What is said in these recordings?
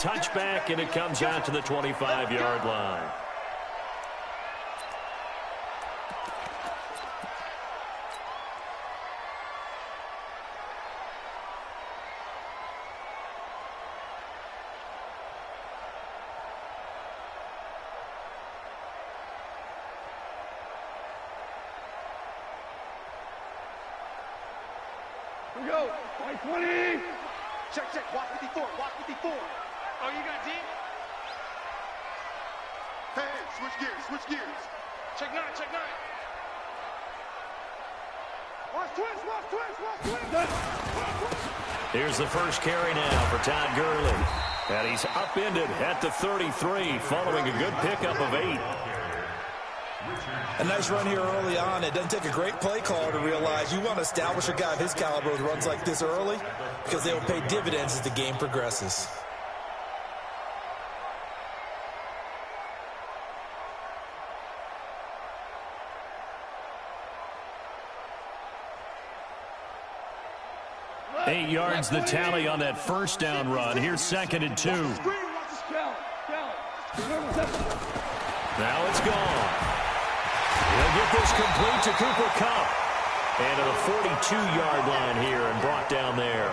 Touchback, and it comes out to the 25-yard line. Here we go. 20. Check. Walk 54. Oh, you got deep? Hey, switch gears. Check 9. Watch twist. Here's the first carry now for Todd Gurley. And he's upended at the 33 following a good pickup of 8. A nice run here early on. It doesn't take a great play caller to realize you want to establish a guy of his caliber with runs like this early because they will pay dividends as the game progresses. Eight yards the tally on that first down run. Here's 2nd and 2. Now it's gone. He'll get this complete to Cooper Kupp. And to the 42-yard line here and brought down there.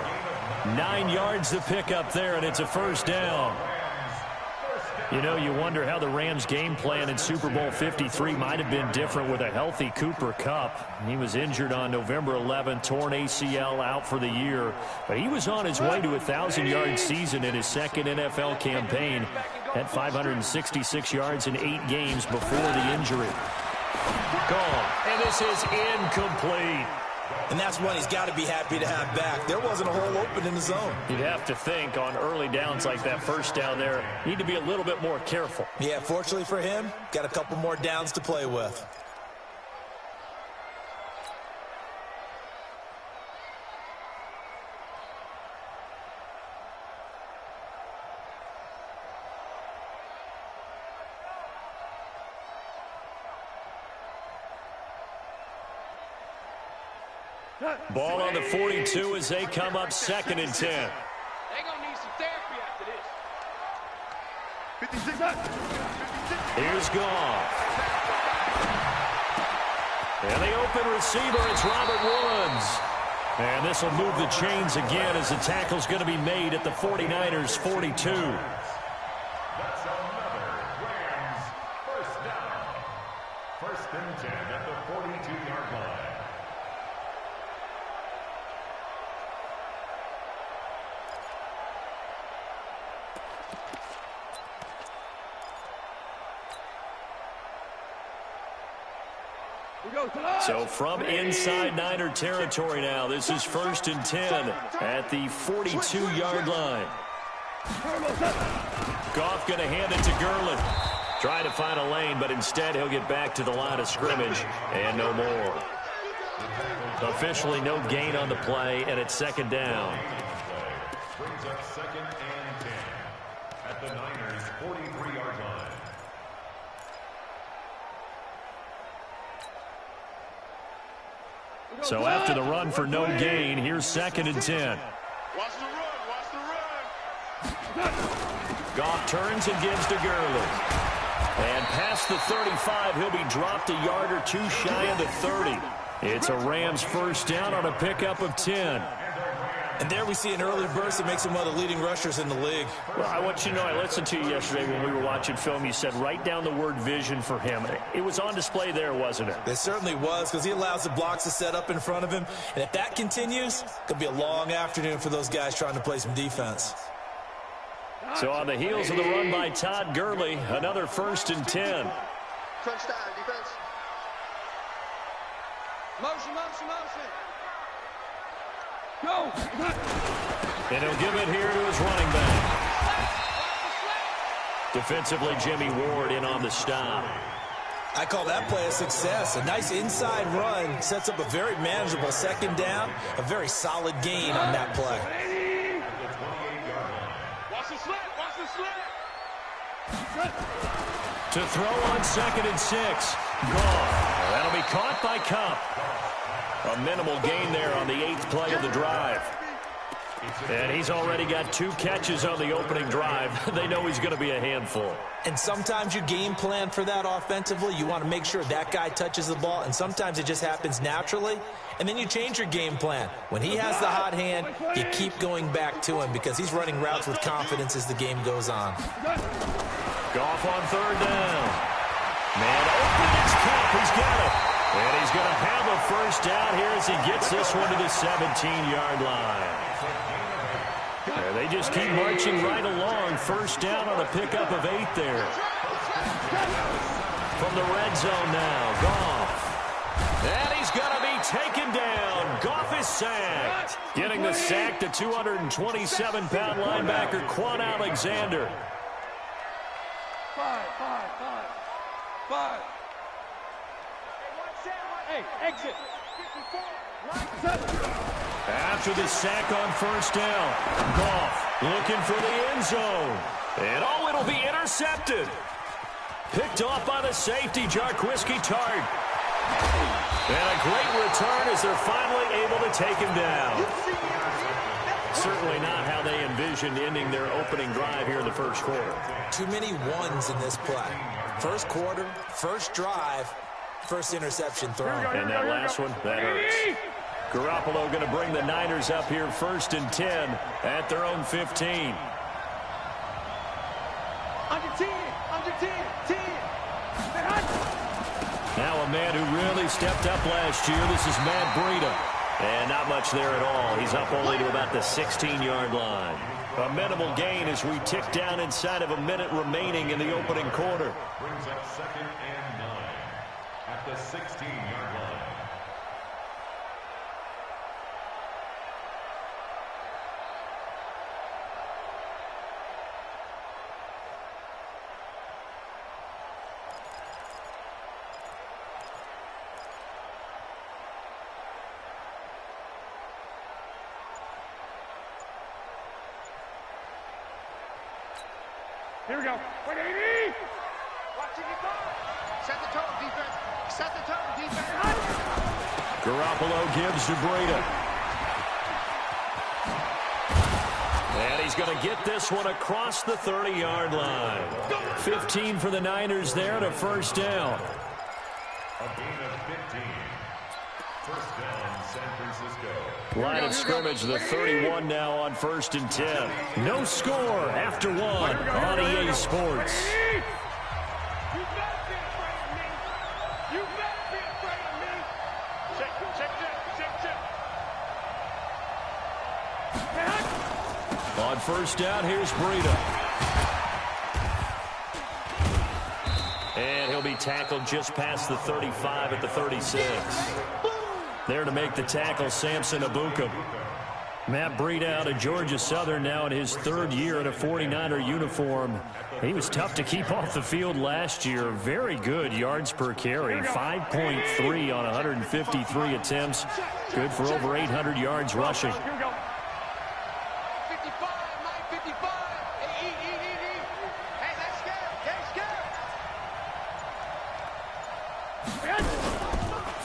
9 yards to pick up there, and it's a first down. You know, you wonder how the Rams' game plan in Super Bowl 53 might have been different with a healthy Cooper Kupp. He was injured on November 11th, torn ACL, out for the year. But he was on his way to a 1,000-yard season in his second NFL campaign. Had 566 yards in 8 games before the injury. Gone. And this is incomplete. And that's one he's got to be happy to have back. There wasn't a hole open in the zone. You'd have to think on early downs like that first down there, need to be a little bit more careful. Yeah, fortunately for him, got a couple more downs to play with. Ball on the 42 as they come up 2nd and 10. They're going to need some therapy after this. 56. Here's Goff. And the open receiver, it's Robert Woods. And this will move the chains again as the tackle's going to be made at the 49ers' 42. That's another Rams first down. 1st and 10 at the 42-yard line. So from inside Niner territory now, this is 1st and 10 at the 42-yard line. Goff going to hand it to Gurley. Trying to find a lane, but instead he'll get back to the line of scrimmage and no more. Officially no gain on the play, and it's 2nd down. Brings up 2nd and 10 at the Niners' 43-yard line. So after the run for no gain, here's 2nd and 10. Watch the run. Goff turns and gives to Gurley. And past the 35, he'll be dropped a yard or two shy of the 30. It's a Rams first down on a pickup of 10. And there we see an early burst that makes him one of the leading rushers in the league. Well, I want you to know, I listened to you yesterday when we were watching film. You said write down the word vision for him. It was on display there, wasn't it? It certainly was, because he allows the blocks to set up in front of him. And if that continues, it could be a long afternoon for those guys trying to play some defense. So on the heels of the run by Todd Gurley, another 1st and 10. Crunch time, defense. Motion. Go! And he'll give it here to his running back. Defensively, Jimmy Ward in on the stop. I call that play a success. A nice inside run sets up a very manageable 2nd down. A very solid gain on that play. Watch the slant. To throw on 2nd and 6. Gone. That'll be caught by Kupp. A minimal gain there on the 8th play of the drive. And he's already got 2 catches on the opening drive. They know he's going to be a handful. And sometimes you game plan for that offensively. You want to make sure that guy touches the ball, and sometimes it just happens naturally. And then you change your game plan. When he has the hot hand, you keep going back to him because he's running routes with confidence as the game goes on. Goff on 3rd down. Man open, it's Cup. He's got it. And he's going to have a first down here as he gets this one to the 17-yard line. And they just keep marching right along. First down on a pickup of 8 there. From the red zone now, Goff. And he's going to be taken down. Goff is sacked. Getting the sack, the 227-pound linebacker, Quan Alexander. 5. Hey, exit. After the sack on first down, Goff looking for the end zone. And oh, it'll be intercepted. Picked off by the safety, Jarquiski Tart. And a great return as they're finally able to take him down. Certainly not how they envisioned ending their opening drive here in the first quarter. Too many ones in this play. First quarter, first drive, first interception thrown. And that last one, that hurts. Garoppolo going to bring the Niners up here 1st and 10 at their own 15. Under 10. Now a man who really stepped up last year. This is Matt Breida. And not much there at all. He's up only to about the 16-yard line. A minimal gain as we tick down inside of a minute remaining in the opening quarter. Brings up 2nd and 9 at the 16-yard line. Here we go. 180. Watching it go. Set the tone, defense. Set the tone, defense. Garoppolo gives to Breida. And he's going to get this one across the 30-yard line. 15 for the Niners there to first down. A gain of 15. First down, San Francisco. Line of scrimmage, the 31 now on 1st and 10. No score after 1 on EA Sports. You better be afraid of me. You better be afraid of me. Check. On first down, here's Breida. And he'll be tackled just past the 35 at the 36. There to make the tackle, Samson Ebukam. Matt Breida out of Georgia Southern now in his 3rd year in a 49er uniform. He was tough to keep off the field last year. Very good yards per carry, 5.3 on 153 attempts. Good for over 800 yards rushing. Here we go. 55, Mike, 55. Hey, eat. Hey, let's go.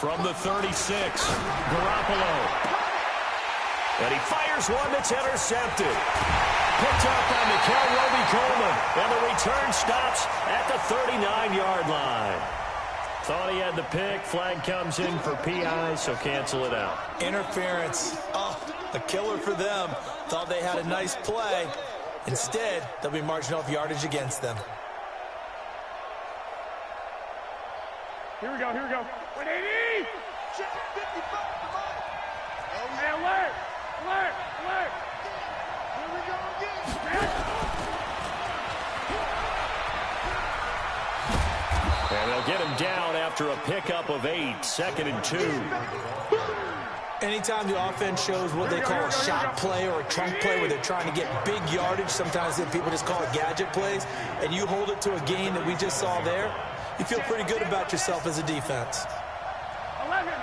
From the 36, Garoppolo. And he fires one that's intercepted. Picked up by Mikel Roby-Coleman. And the return stops at the 39-yard line. Thought he had the pick. Flag comes in for PI, so cancel it out. Interference. Oh, a killer for them. Thought they had a nice play. Instead, they'll be marching off yardage against them. Here we go. 180. Check 55. Come on. Hey, alert. Here we go again. And they'll get him down after a pickup of 8, 2nd and 2. Anytime the offense shows what they call a shot play or a trunk play where they're trying to get big yardage, sometimes people just call it gadget plays, and you hold it to a gain that we just saw there, you feel pretty good about yourself as a defense. 11.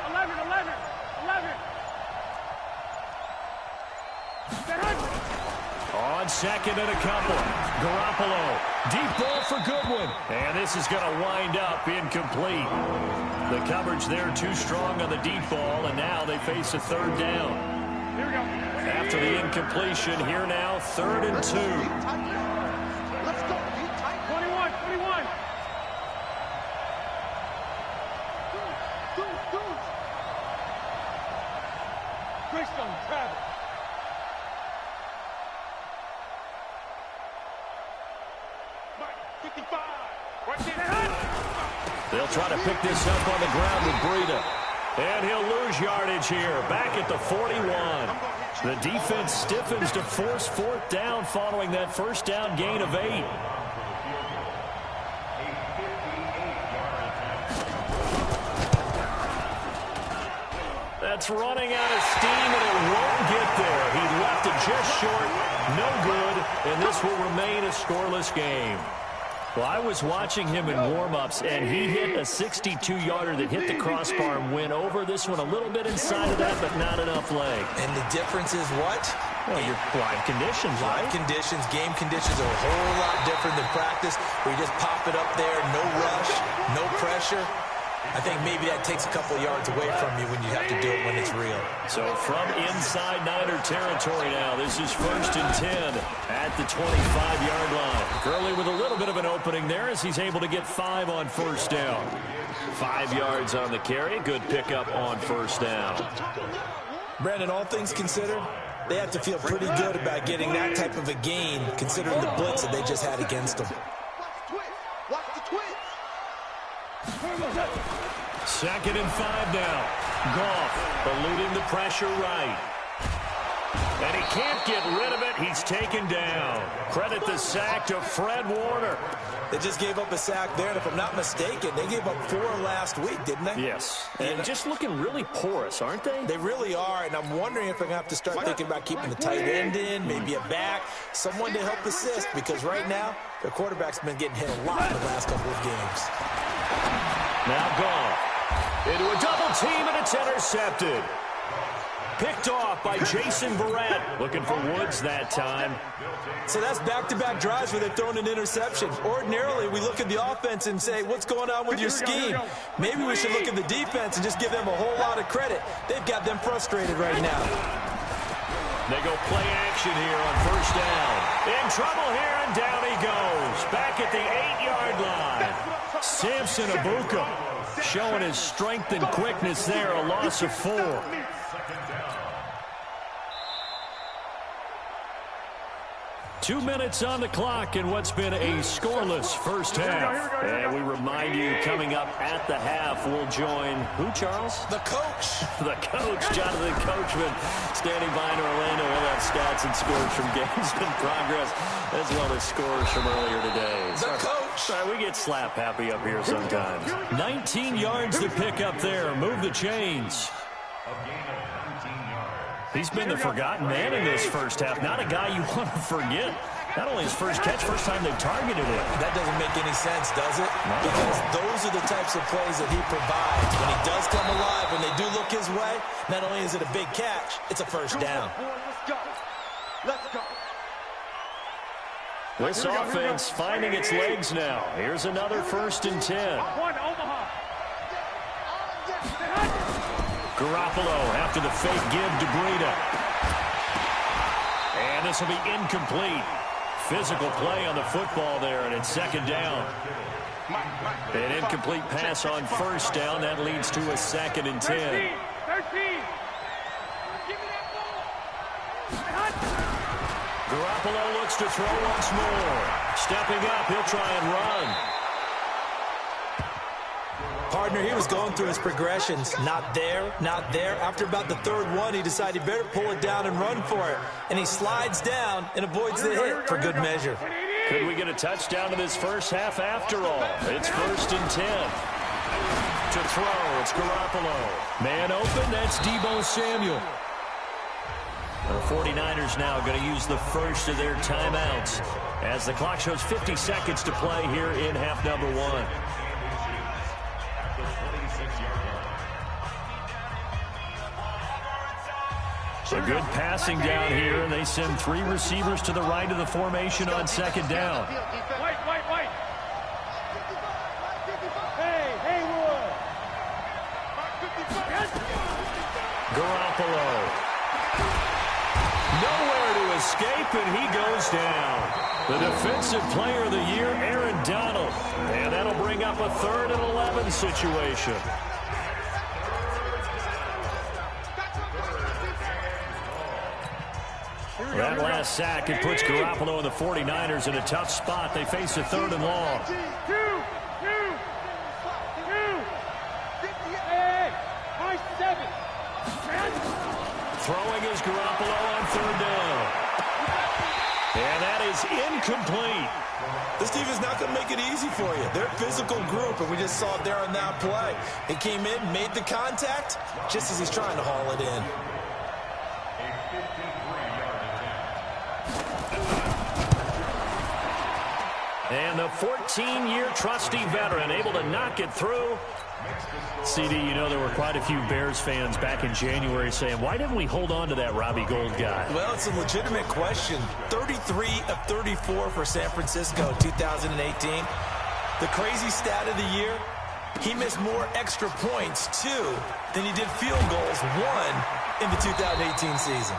On 2nd and a couple. Garoppolo. Deep ball for Goodwin. And this is going to wind up incomplete. The coverage there too strong on the deep ball, and now they face a 3rd down. Here we go. after the incompletion. Here now, 3rd and 2. Let's go. 21, 21. Greystone, Travis. Mike, 55. They'll try to pick this up on the ground with Breida. And he'll lose yardage here, back at the 41. The defense stiffens to force 4th down following that first down gain of 8. That's running out of steam, and it won't get there. He left it just short, no good, and this will remain a scoreless game. Well, I was watching him in warm-ups, and he hit a 62-yarder that hit the crossbar and went over. This one a little bit inside of that, but not enough leg. And the difference is what? Well, your live conditions, right? Live conditions, game conditions are a whole lot different than practice, where you just pop it up there, no rush, no pressure. I think maybe that takes a couple yards away from you when you have to do it when it's real. So from inside Niner territory now, this is 1st and 10 at the 25-yard line. Gurley with a little bit of an opening there as he's able to get 5 on 1st down. 5 yards on the carry. Good pickup on 1st down. Brandon, all things considered, they have to feel pretty good about getting that type of a gain considering the blitz that they just had against them. Watch the twins. 2nd and 5 now. Goff eluding the pressure right. And he can't get rid of it. He's taken down. Credit the sack to Fred Warner. They just gave up a sack there, and if I'm not mistaken, they gave up 4 last week, didn't they? Yes. And just looking really porous, aren't they? They really are, and I'm wondering if I'm going to have to start thinking about keeping the tight end in, maybe a back, someone to help assist, because right now, their quarterback's been getting hit a lot in the last couple of games. Now Goff into a double team, and it's intercepted. Picked off by Jason Verrett. Looking for Woods that time. So that's back-to-back drives where they've thrown an interception. Ordinarily, we look at the offense and say, what's going on with your scheme? Maybe we should look at the defense and just give them a whole lot of credit. They've got them frustrated right now. They go play action here on 1st down. In trouble here, and down he goes. Back at the 8-yard line. Samson Abuka showing his strength and quickness there. A loss of 4. 2 minutes on the clock in what's been a scoreless first half. And we remind you, coming up at the half, we'll join who, Charles? The coach. The coach, Jonathan Coachman, standing by in Orlando. He'll have stats and scores from games in progress, as well as scores from earlier today. The coach. Sorry, we get slap happy up here sometimes. 19 yards to pick up there. Move the chains. He's been the forgotten man in this first half. Not a guy you want to forget. Not only his first catch, first time they've targeted him. That doesn't make any sense, does it? Because those are the types of plays that he provides. When he does come alive, when they do look his way, not only is it a big catch, it's a first down. Let's go. This offense finding its legs now. Here's another 1st and 10. One, Omaha. Garoppolo after the fake give to Breida. And this will be incomplete. Physical play on the football there, and it's 2nd down. An incomplete pass on 1st down. That leads to a 2nd and 10. 13. Give me that ball. Garoppolo looks to throw once more. Stepping up, he'll try and run. Partner, he was going through his progressions. Not there, not there. After about the 3rd one, he decided he better pull it down and run for it. And he slides down and avoids the hit for good measure. Could we get a touchdown in this first half after all? It's 1st and 10. To throw, it's Garoppolo. Man open, that's Deebo Samuel. The 49ers now going to use the first of their timeouts as the clock shows 50 seconds to play here in half number 1. A good passing down here, and they send 3 receivers to the right of the formation on 2nd down. White. Hey, Haywood. Garoppolo. Nowhere to escape, and he goes down. The Defensive Player of the Year, Aaron Donald. And that'll bring up a 3rd and 11 situation. That last sack, it puts Garoppolo and the 49ers in a tough spot. They face a 3rd and long. Throwing is Garoppolo on 3rd down. And that is incomplete. This defense not going to make it easy for you. They're a physical group, and we just saw it there on that play. He came in, made the contact, just as he's trying to haul it in. And the 14-year trusty veteran able to knock it through. CD, you know there were quite a few Bears fans back in January saying, why didn't we hold on to that Robbie Gould guy? Well, it's a legitimate question. 33 of 34 for San Francisco 2018. The crazy stat of the year, he missed more extra points, 2, than he did field goals, 1, in the 2018 season.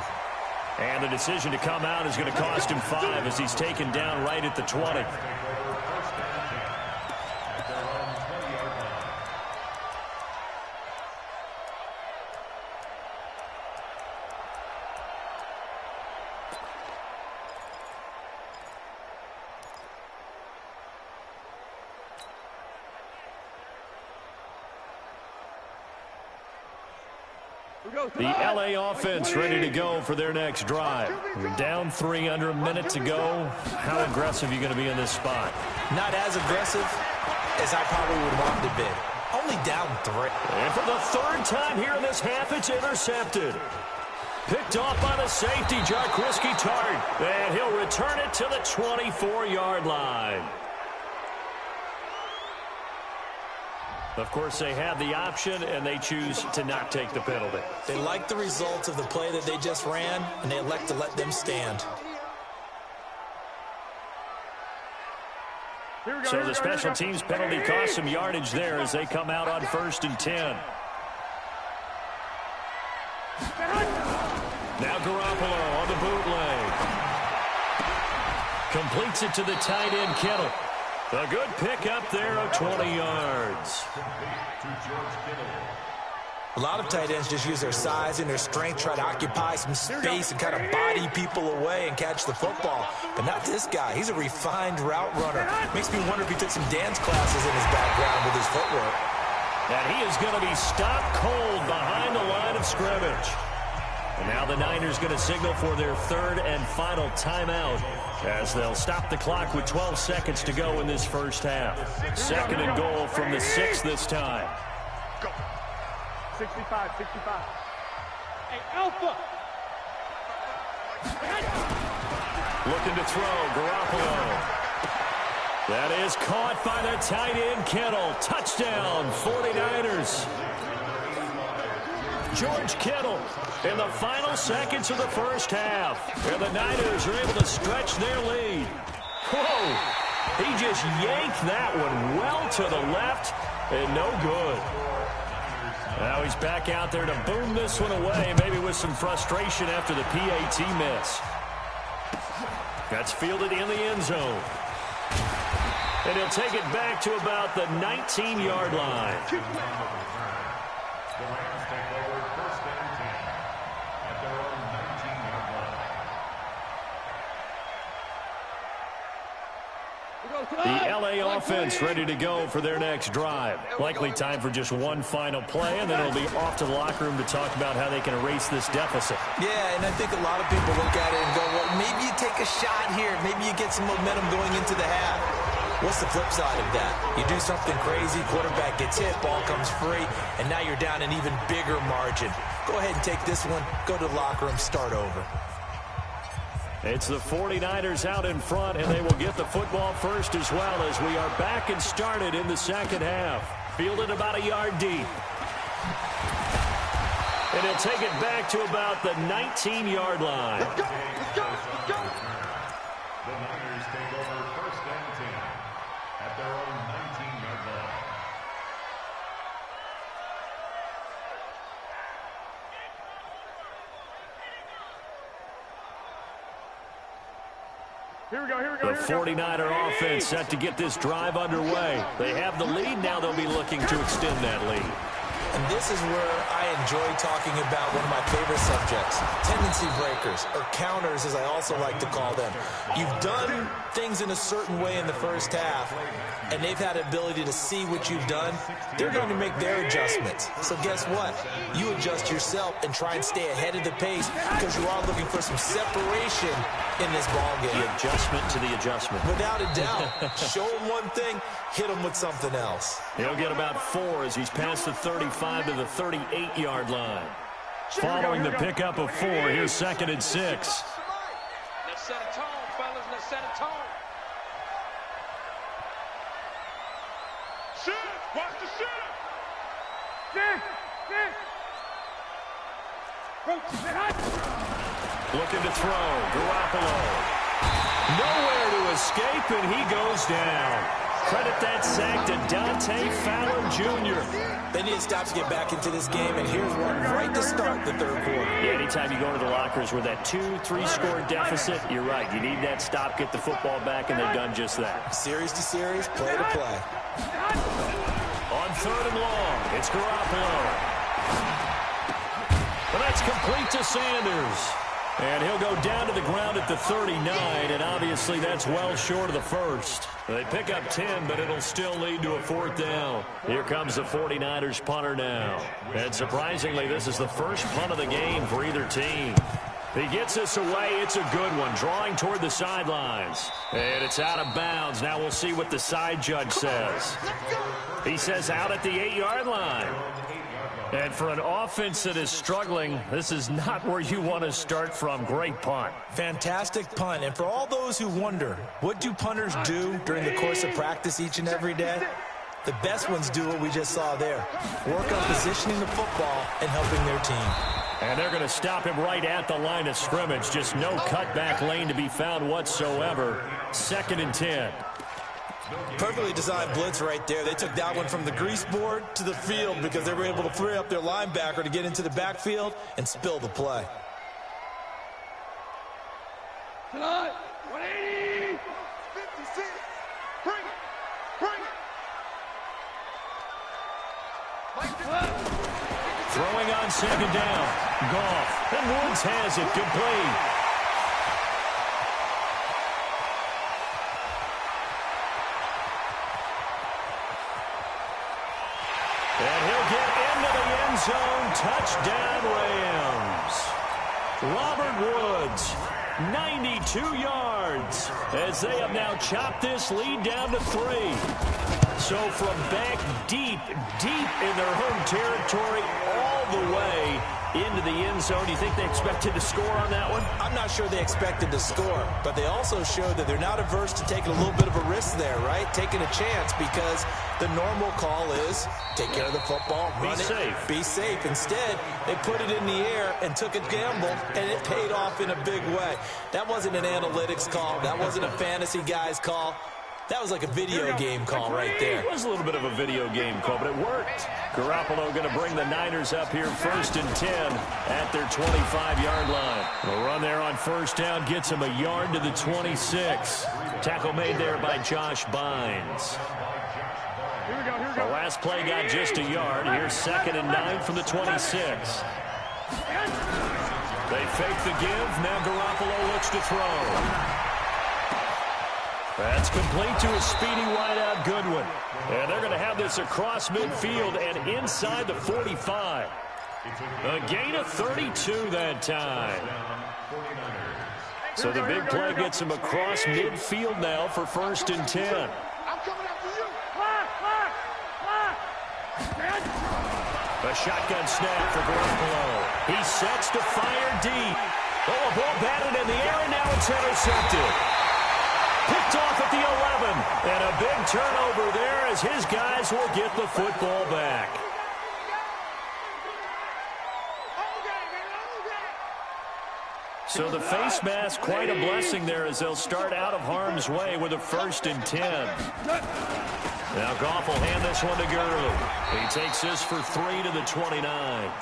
And the decision to come out is going to cost him 5 as he's taken down right at the 20. The LA offense ready to go for their next drive. We're down 3 under a minute to go. How aggressive are you going to be in this spot? Not as aggressive as I probably would want to be. Only down 3. And for the 3rd time here in this half, it's intercepted. Picked off by the safety, Jarquiski Tart. And he'll return it to the 24-yard line. Of course, they have the option, and they choose to not take the penalty. They like the results of the play that they just ran, and they elect to let them stand. So the special teams penalty costs some yardage there as they come out on 1st and 10. Now Garoppolo on the bootleg. Completes it to the tight end, Kittle. A good pickup there of 20 yards. A lot of tight ends just use their size and their strength, try to occupy some space and kind of body people away and catch the football. But not this guy. He's a refined route runner. Makes me wonder if he took some dance classes in his background with his footwork. And he is going to be stopped cold behind the line of scrimmage. And now the Niners going to signal for their 3rd and final timeout as they'll stop the clock with 12 seconds to go in this first half. 2nd and goal from the 6 this time. Go. 65. Hey, Alpha. Looking to throw, Garoppolo. That is caught by the tight end, Kittle. Touchdown, 49ers. George Kittle in the final seconds of the first half. And the Niners are able to stretch their lead. Whoa! He just yanked that one well to the left and no good. Now he's back out there to boom this one away, maybe with some frustration after the PAT miss. That's fielded in the end zone. And he'll take it back to about the 19-yard line. The Rams take over 1st and 10 at their own 19-yard line. The LA offense ready to go for their next drive. Likely time for just one final play, and then it'll be off to the locker room to talk about how they can erase this deficit. Yeah, and I think a lot of people look at it and go, well, maybe you take a shot here. Maybe you get some momentum going into the half. What's the flip side of that? You do something crazy, quarterback gets hit, ball comes free, and now you're down an even bigger margin. Go ahead and take this one, go to the locker room, start over. It's the 49ers out in front, and they will get the football first as well as we are back and started in the second half. Fielded about a yard deep. And he'll take it back to about the 19-yard line. Let's go. Let's go. Let's go. The Niners take over 1st and 10 at their own 19-yard line. Here we go, here we go, The 49er offense set to get this drive underway. They have the lead. Now they'll be looking to extend that lead. And this is where I enjoy talking about one of my favorite subjects, tendency breakers, or counters as I also like to call them. You've done things in a certain way in the first half, and they've had the ability to see what you've done. They're going to make their adjustments. So guess what? You adjust yourself and try and stay ahead of the pace because you are looking for some separation in this ball game. The adjustment to the adjustment. Without a doubt. Show him one thing, hit him with something else. He'll get about 4 as he's past the 35 to the 38-yard line. Following the pickup of 4, here's 2nd and 6. Let's set a tone, fellas. Let's set a tone. Shift. Watch the shift. Looking to throw. Garoppolo. Nowhere to escape, and he goes down. Credit that sack to Dante Fowler Jr. They need to stop to get back into this game, and here's one right to start the third quarter. Yeah, anytime you go to the lockers with that 2-3 score deficit, you're right. You need that stop, get the football back, and they've done just that. Series to series, play to play. On 3rd and long, it's Garoppolo. But that's complete to Sanders. And he'll go down to the ground at the 39, and obviously that's well short of the first. They pick up 10, but it'll still lead to a 4th down. Here comes the 49ers punter now. And surprisingly, this is the first punt of the game for either team. He gets this away. It's a good one, drawing toward the sidelines. And it's out of bounds. Now we'll see what the side judge says. He says out at the 8-yard line. And for an offense that is struggling, this is not where you want to start from. Great punt. Fantastic punt. And for all those who wonder, what do punters do during the course of practice each and every day? The best ones do what we just saw there. Work on positioning the football and helping their team. And they're going to stop him right at the line of scrimmage. Just no cutback lane to be found whatsoever. 2nd and 10. Perfectly designed blitz right there. They took that one from the grease board to the field because they were able to free up their linebacker to get into the backfield and spill the play. Tonight, 180. 56. Bring it. Bring it. Throwing on 2nd down. Goff. And Woods has it complete. And he'll get into the end zone. Touchdown, Rams. Robert Woods, 92 yards, as they have now chopped this lead down to 3. So from back deep in their home territory all the way into the end zone. Do you think they expected to score on that one? I'm not sure they expected to score, but they also showed that they're not averse to taking a little bit of a risk there, right? Taking a chance, because the normal call is take care of the football, run it, be safe. Instead, they put it in the air and took a gamble, and it paid off in a big way. That wasn't an analytics call. That wasn't a fantasy guy's call. That was like a video game call right there. It was a little bit of a video game call, but it worked. Garoppolo going to bring the Niners up here 1st and 10 at their 25-yard line. The run there on 1st down gets him a yard to the 26. Tackle made there by Josh Bynes. The last play got just a yard. Here's 2nd and 9 from the 26. They fake the give. Now Garoppolo looks to throw. That's complete to a speedy wideout Goodwin. And they're going to have this across midfield and inside the 45. A gain of 32 that time. So the big play gets him across midfield now for 1st and 10. I'm coming after you. A shotgun snap for Garoppolo. He sets to fire deep. Oh, a ball batted in the air, and now it's intercepted. Picked off at the 11. And a big turnover there as his guys will get the football back. So the face mask, quite a blessing there as they'll start out of harm's way with a 1st and 10. Now Goff will hand this one to Gurley. He takes this for 3 to the 29.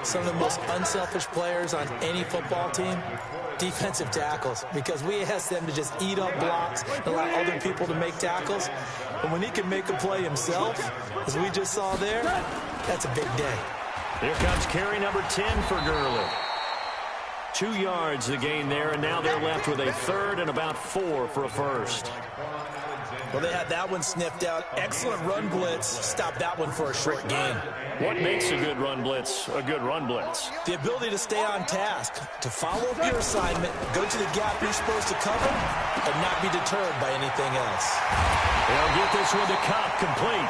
Some of the most unselfish players on any football team defensive tackles, because we ask them to just eat up blocks and allow other people to make tackles. But when he can make a play himself, as we just saw there, that's a big day. Here comes carry number 10 for Gurley. 2 yards the gain there, and now they're left with a third and about 4 for a first. Well, they had that one sniffed out. Excellent run blitz. Stop that one for a short gain. What makes a good run blitz a good run blitz? The ability to stay on task, to follow up your assignment, go to the gap you're supposed to cover, and not be deterred by anything else. They'll get this one to Cobb, complete.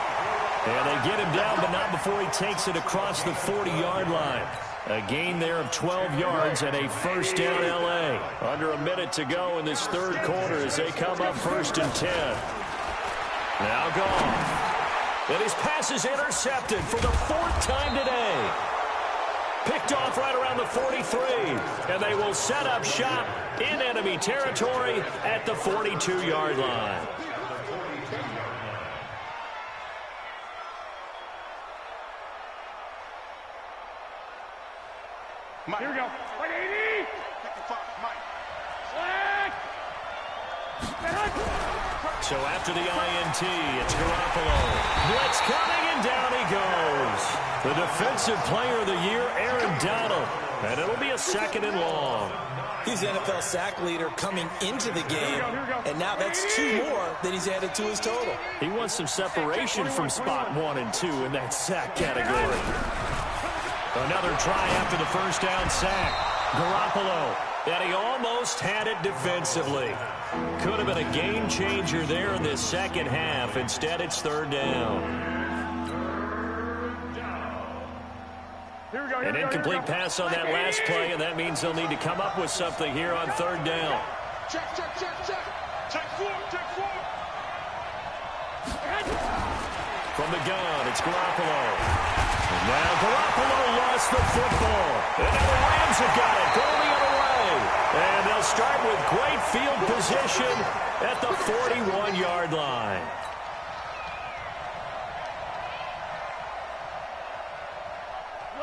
And they get him down, but not before he takes it across the 40-yard line. A gain there of 12 yards and a first down L.A. Under a minute to go in this third quarter as they come up 1st and 10. Now Goff. And his pass is intercepted for the 4th time today. Picked off right around the 43. And they will set up shop in enemy territory at the 42-yard line. Mike. Here we go. 180. 55. Mike. So after the INT, it's Garoppolo. Blitz coming, and down he goes. The defensive player of the year, Aaron Donald. And it'll be a 2nd and long. He's the NFL sack leader coming into the game, and now that's 2 more that he's added to his total. He wants some separation from spot 1 and 2 in that sack category. Another try after the first down sack. Garoppolo, and he almost had it defensively. Could have been a game changer there in this second half. Instead, it's 3rd down. An incomplete pass on that last play, and that means they'll need to come up with something here on 3rd down. Check. Check 4. From the gun, it's Garoppolo. Now Garoppolo lost the football. And now the Rams have got it. Going the other way. And they'll start with great field position at the 41-yard line.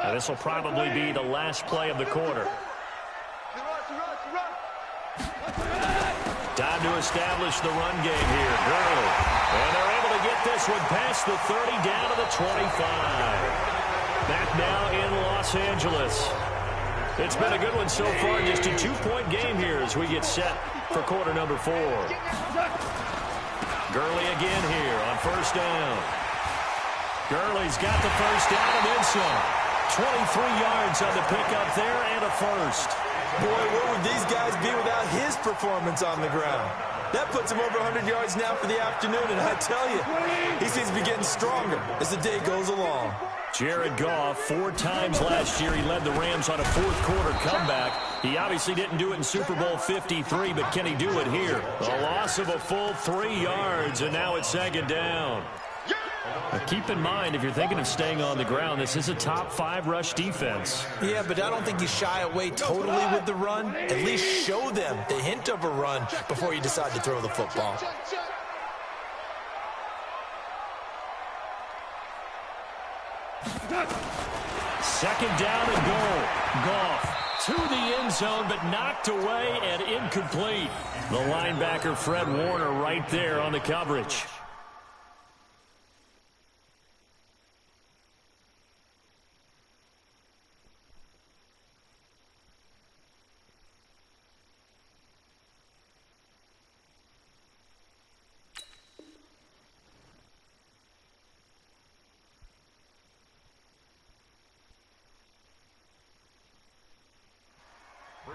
Now this will probably be the last play of the quarter. Time to establish the run game here. Gurley. And they're able to get this one past the 30 down to the 25. Back now in Los Angeles. It's been a good one so far. Just a 2-point game here as we get set for quarter number 4. Gurley again here on 1st down. Gurley's got the first down and then some. 23 yards on the pickup there and a first. Boy, where would these guys be without his performance on the ground? That puts him over 100 yards now for the afternoon, and I tell you, he seems to be getting stronger as the day goes along. Jared Goff, 4 times last year he led the Rams on a 4th quarter comeback. He obviously didn't do it in Super Bowl 53, but can he do it here? A loss of a full 3 yards, and now it's 2nd down. Now keep in mind, if you're thinking of staying on the ground, this is a top 5 rush defense. Yeah, but I don't think you shy away totally with the run. At least show them the hint of a run before you decide to throw the football. Second down and goal. Goff to the end zone, but knocked away and incomplete. The linebacker, Fred Warner, right there on the coverage.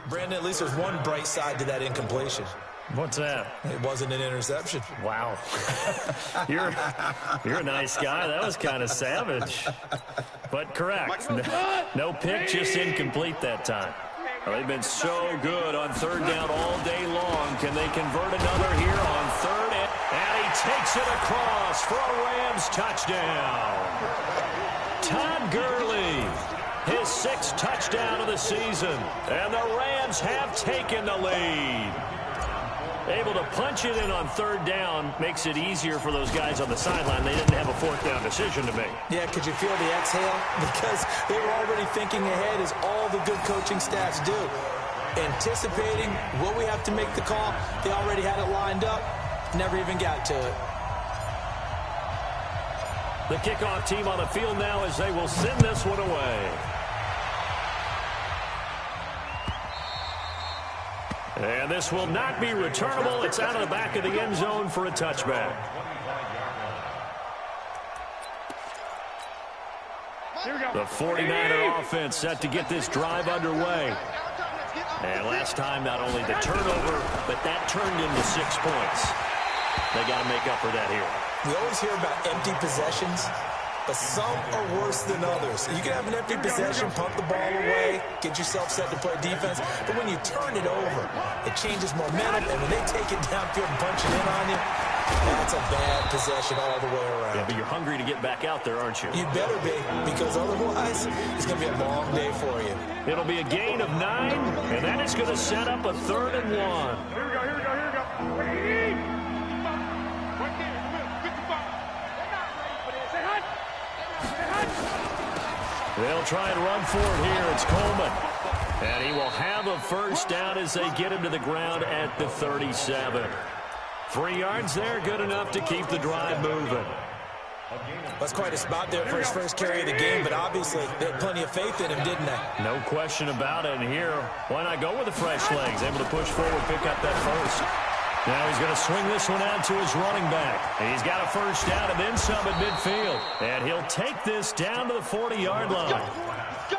Brandon, at least there's one bright side to that incompletion. What's that? It wasn't an interception. Wow. You're a nice guy. That was kind of savage. But correct. No pick, just incomplete that time. Well, they've been so good on 3rd down all day long. Can they convert another here on 3rd? And he takes it across for a Rams touchdown. Todd Gurley. His 6th touchdown of the season. And the Rams have taken the lead. Able to punch it in on 3rd down makes it easier for those guys on the sideline. They didn't have a 4th down decision to make. Yeah, could you feel the exhale? Because they were already thinking ahead, as all the good coaching staffs do. anticipating, will we have to make the call? They already had it lined up, never even got to it. The kickoff team on the field now as they will send this one away. And this will not be returnable. It's out of the back of the end zone for a touchback. The 49er offense set to get this drive underway. And last time, not only the turnover, but that turned into 6 points. They got to make up for that here. We always hear about empty possessions, but some are worse than others. You can have an empty possession, pump the ball away, get yourself set to play defense, but when you turn it over, it changes momentum, and when they take it downfield and punch it in on you, that's a bad possession all the way around. Yeah, but you're hungry to get back out there, aren't you? You better be, because otherwise, it's going to be a long day for you. It'll be a gain of 9, and that is going to set up a 3rd and 1. Here we go, here we go, here we go. Right there, come here, 55. They're not ready for this. Say hut. Say hut. They'll try and run for it here. It's Coleman. And he will have a first down as they get him to the ground at the 37. 3 yards there, good enough to keep the drive moving. That's quite a spot there for his first carry of the game, but obviously they had plenty of faith in him, didn't they? No question about it. And here, why not go with the fresh legs? Able to push forward, pick up that first. Now he's going to swing this one out to his running back. And he's got a first down and then some at midfield. And he'll take this down to the 40-yard line.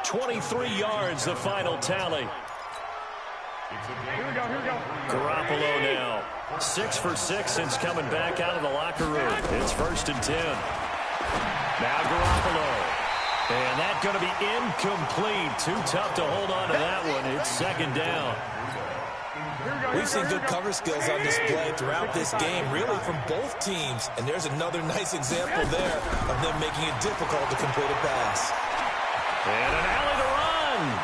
23 yards, the final tally. Here we go, here we go. Garoppolo now. 6 for 6 since coming back out of the locker room. It's 1st and 10. Now Garoppolo. And that's going to be incomplete. Too tough to hold on to that one. It's 2nd down. We've seen good cover skills on display throughout this game, really from both teams. And there's another nice example there of them making it difficult to complete a pass. And an alley to run.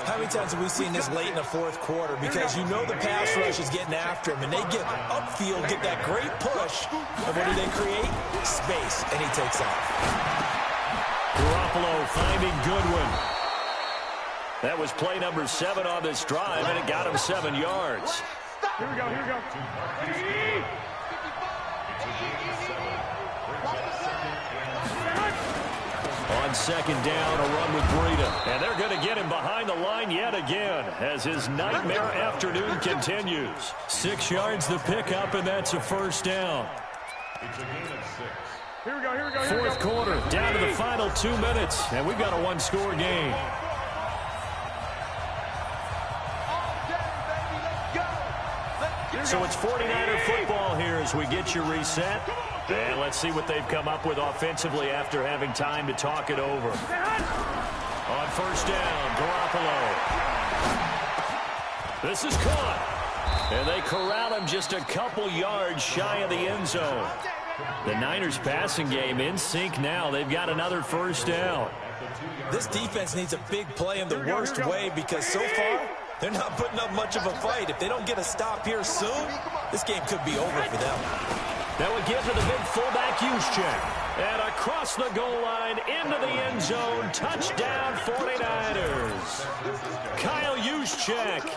How many times have we seen this late in the 4th quarter? Because you know the pass rush is getting after him, and they get upfield, get that great push. And what do they create? Space, and he takes off. Garoppolo finding Goodwin. That was play number 7 on this drive, and it got him 7 yards. Here we go, here we go. On 2nd down, a run with Breida. And they're going to get him behind the line yet again as his nightmare afternoon continues. 6 yards the pickup, and that's a first down. It's a gain of 6. Here we go, here we go, here we go. 4th quarter, down to the final 2 minutes, and we've got a 1-score game. So it's 49er football here as we get you reset. And let's see what they've come up with offensively after having time to talk it over. On 1st down, Garoppolo. This is caught. And they corral him just a couple yards shy of the end zone. The Niners passing game in sync now. They've got another first down. This defense needs a big play in the worst way because so far, they're not putting up much of a fight. If they don't get a stop here soon, this game could be over for them. That would give to the big fullback Juszczyk. And across the goal line into the end zone. Touchdown 49ers. Kyle Juszczyk,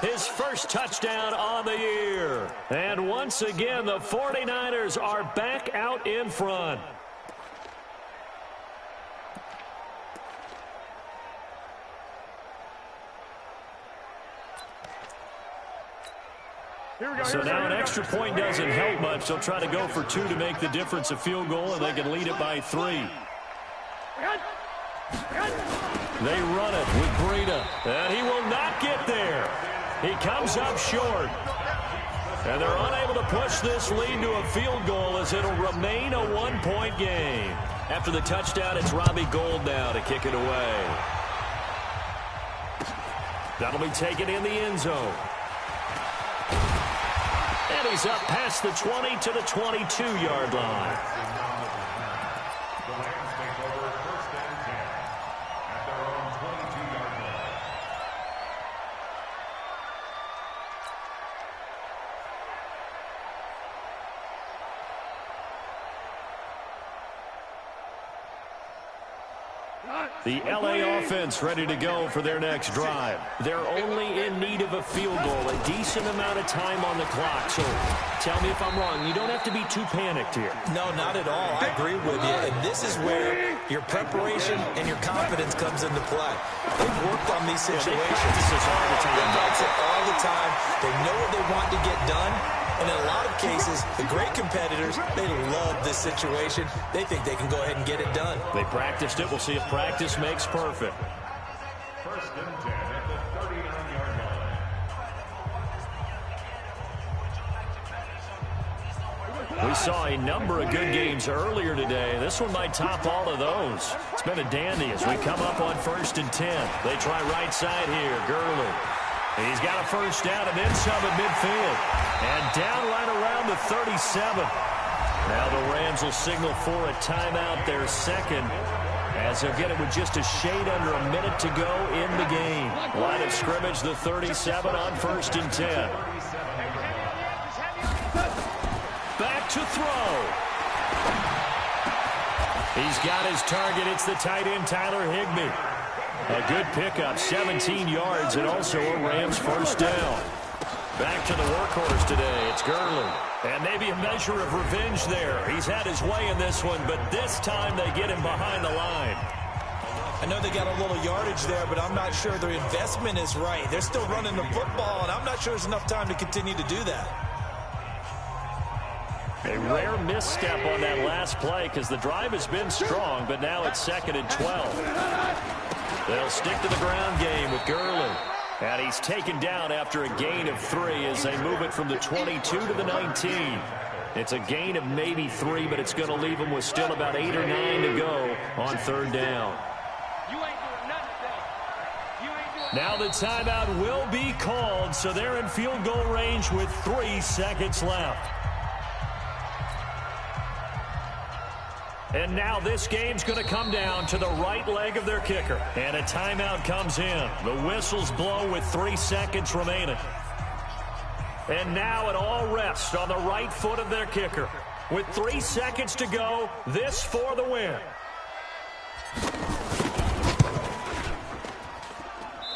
his first touchdown on the year. And once again, the 49ers are back out in front. So now an extra point doesn't help much. They'll try to go for 2 to make the difference a field goal, and they can lead it by 3. They run it with Breida, and he will not get there. He comes up short. And they're unable to push this lead to a field goal as it'll remain a 1-point game. After the touchdown, it's Robbie Gould now to kick it away. That'll be taken in the end zone. And he's up past the 20 to the 22-yard line. The Rams take over 1st and 10 at their own 22-yard line. The LA offense ready to go for their next drive. They're only in need of a field goal, a decent amount of time on the clock. So tell me if I'm wrong. You don't have to be too panicked here. No, not at all. I agree with you. And this is where your preparation and your confidence comes into play. They've worked on these situations. They practice all the time. They know what they want to get done. And in a lot of cases, the great competitors, they love this situation. They think they can go ahead and get it done. They practiced it. We'll see if practice makes perfect. First and 10 at the 39-yard line. We saw a number of good games earlier today. This one might top all of those. It's been a dandy as we come up on 1st and 10. They try right side here. Gurley. He's got a first down and then some at midfield. And down right around the 37. Now the Rams will signal for a timeout, their second, as they'll get it with just a shade under a minute to go in the game. Line of scrimmage, the 37 on 1st and 10. Back to throw. He's got his target. It's the tight end, Tyler Higbee. A good pickup, 17 yards, and also a Rams first down. Back to the workhorse today. It's Gurley. And maybe a measure of revenge there. He's had his way in this one, but this time they get him behind the line. I know they got a little yardage there, but I'm not sure their investment is right. They're still running the football, and I'm not sure there's enough time to continue to do that. A rare misstep on that last play because the drive has been strong, but now it's 2nd and 12. They'll stick to the ground game with Gurley. And he's taken down after a gain of 3 as they move it from the 22 to the 19. It's a gain of maybe 3, but it's going to leave them with still about 8 or 9 to go on 3rd down. Now the timeout will be called, so they're in field goal range with 3 seconds left. And now this game's going to come down to the right leg of their kicker. And a timeout comes in. The whistles blow with 3 seconds remaining. And now it all rests on the right foot of their kicker. With 3 seconds to go, this for the win.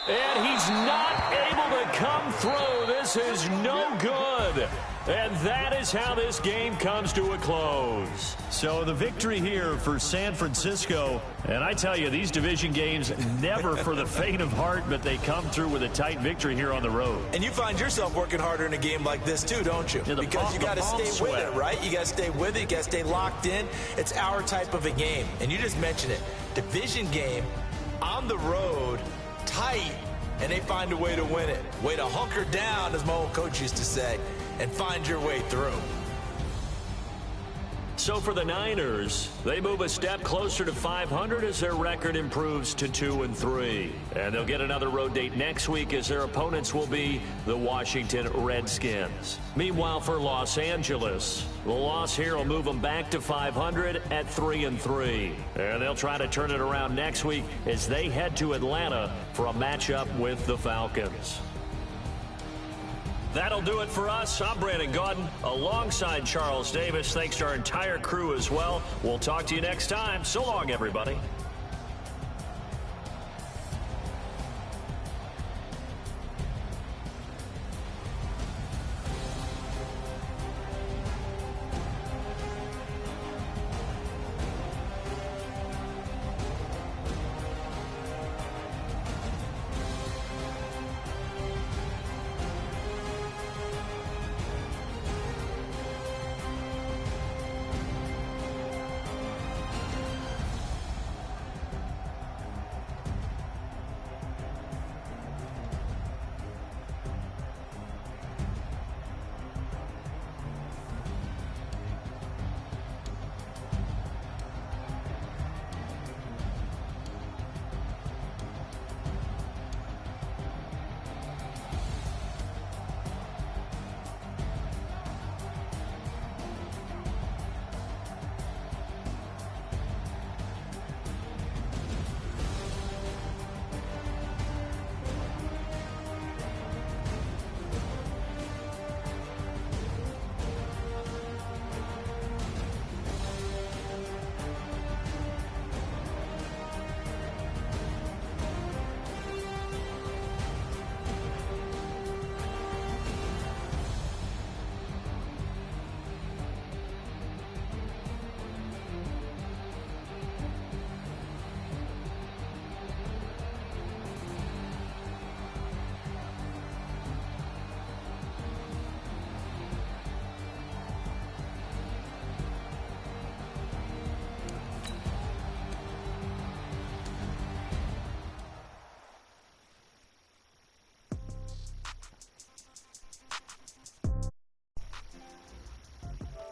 And he's not able to come through. This is no good. And that is how this game comes to a close. So the victory here for San Francisco. And I tell you, these division games never for the faint of heart, but they come through with a tight victory here on the road. And you find yourself working harder in a game like this too, don't you? Yeah, because you got to stay with it, right? You got to stay with it. You got to stay locked in. It's our type of a game. And you just mentioned it. Division game on the road, tight, and they find a way to win it. Way to hunker down, as my old coach used to say, and find your way through. So for the Niners, they move a step closer to 500 as their record improves to 2-3. And they'll get another road date next week as their opponents will be the Washington Redskins. Meanwhile, for Los Angeles, the loss here will move them back to 500 at 3-3. And they'll try to turn it around next week as they head to Atlanta for a matchup with the Falcons. That'll do it for us. I'm Brandon Gaudin alongside Charles Davis. Thanks to our entire crew as well. We'll talk to you next time. So long, everybody.